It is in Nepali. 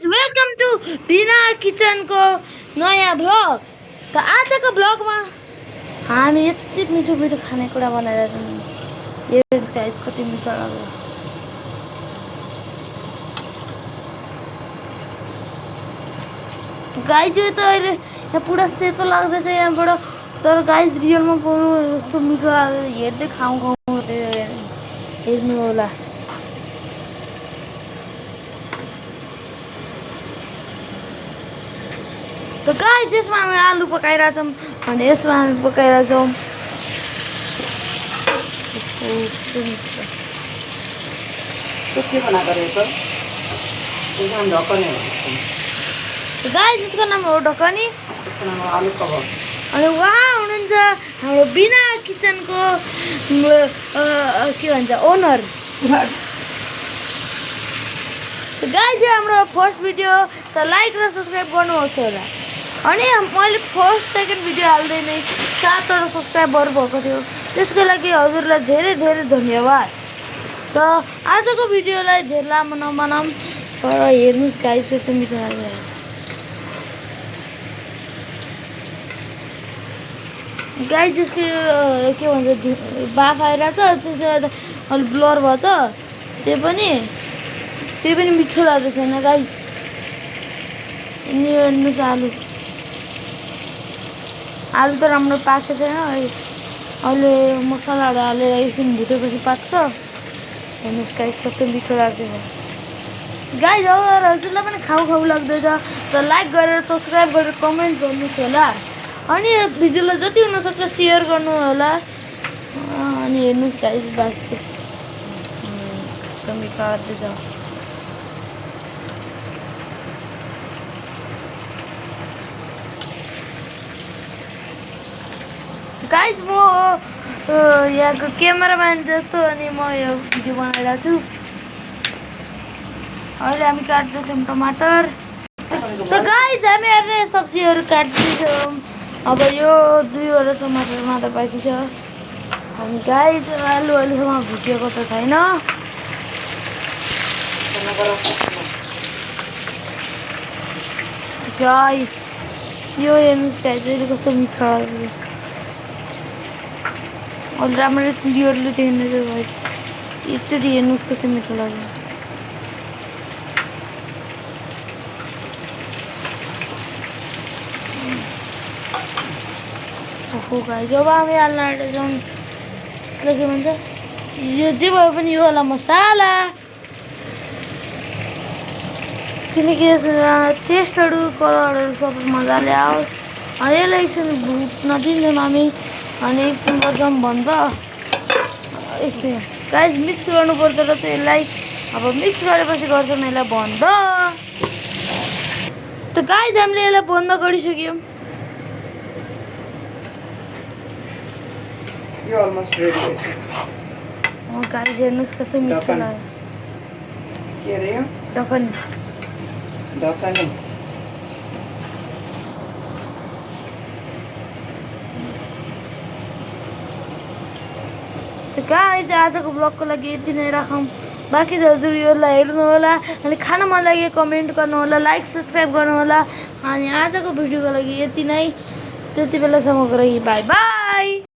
वेलकम टू बिना किचन को नयाँ भ्लग। त आजको भ्लगमा हामी यति मिठो मिठो खानेकुरा बनाएर छौँ। हेर्नुस् गाइस कति मिठो लाग्यो। गाइस यो त अहिले यहाँ पुरा सेतो लाग्दैछ यहाँबाट, तर गाइस रियलमा बरु यस्तो मिठो लाग्यो। हेर्दै खाउँ हेर्नु होला। त गाइस यसमा हामी आलु पकाइरहेछौँ अनि यसमा हामी पकाइरहेछौँ के बनाएको रहेछ ढकने। गाइस यसको नाम हो ढकनी। यसको नाम हो आलु कबाब। अनि उहाँ हुनुहुन्छ हाम्रो बिना किचनको के भन्छ ओनर। गाइस हाम्रो फर्स्ट भिडियो त लाइक र सब्सक्राइब गर्नुहोस् होला। अनि मैले फर्स्ट सेकेन्ड भिडियो हाल्दै नै 7वटा सब्सक्राइबर भएको थियो, त्यसको लागि हजुरलाई धेरै धेरै धन्यवाद। त आजको भिडियोलाई धेरै लामो नबनाऊँ, तर हेर्नुहोस् गाइस कस्तो मिठो लागिरहेको। गाइस यसको के भन्छ बाफ आइरहेछ, त्यसले गर्दा अलिक ब्लर भएछ। त्यो पनि मिठो लाग्दैछ होइन गाइस। अनि हेर्नुहोस् आलु त राम्रो पाकेको छैन। अहिले मसलाहरू हालेर एकछिन भुटेपछि पाक्छ। हेर्नुहोस् गाइस कस्तो मिठो लाग्दैछ। गाइस हजुरलाई पनि खाउ लाग्दैछ त लाइक गरेर सब्सक्राइब गरेर कमेन्ट गर्नुहोस् होला। अनि यो भिडियोलाई जति हुनसक्छ सेयर गर्नु होला। अनि हेर्नुहोस् गाइस बाँकी कस्तो मिठो लाग्दैछ। गाइस म यहाँको क्यामेराम्यान जस्तो अनि म यो भिडियो बनाइरहेको छु। अहिले हामी काट्दैछौँ टमाटर। त गाइस हामी अहिले सब्जीहरू काट्दैछौँ। अब यो 2वटा टमाटर मात्र बाँकी छ। अनि गाइस आलु अहिलेसम्म भुटेको त छैन। गाइस यो हेर्नुहोस् गाइस अहिले कस्तो मिठो लाग्यो। अहिले राम्ररी क्लियरली देखिँदैछ गाइस। एकचोटि हेर्नुहोस् कस्तो मिठो लाग्यो। ओहो गाइस अब हामी हाल्न आँटेछौँ यसलाई के भन्छ, यो जे भए पनि यो होला मसाला। किनकि टेस्टहरू कलरहरू सबै मजाले आओस्। अनि यसलाई एकछिन भुट्न दिन्छौँ हामी। अनि एकछिन गर्छौँ बन्द। एकछिन गाइस मिक्स गर्नुपर्छ रहेछ यसलाई। अब मिक्स गरेपछि गर्छौँ यसलाई बन्द। त गाइस हामीले यसलाई बन्द गरिसक्यौँ। यो अलमोस्ट रेडी छ। गाइस हेर्नुहोस् कस्तो मिठो लाग्यो। के रे यो ढकनी। त गाइस आजको ब्लगको लागि यति नै राखौँ। बाँकी त हजुर यसलाई हेर्नु होला। अनि खान मन लाग्यो कमेन्ट गर्नु होला, लाइक सब्सक्राइब गर्नु होला। अनि आजको भिडियोको लागि यति नै। त्यति बेलासम्मको लागि बाई बाई।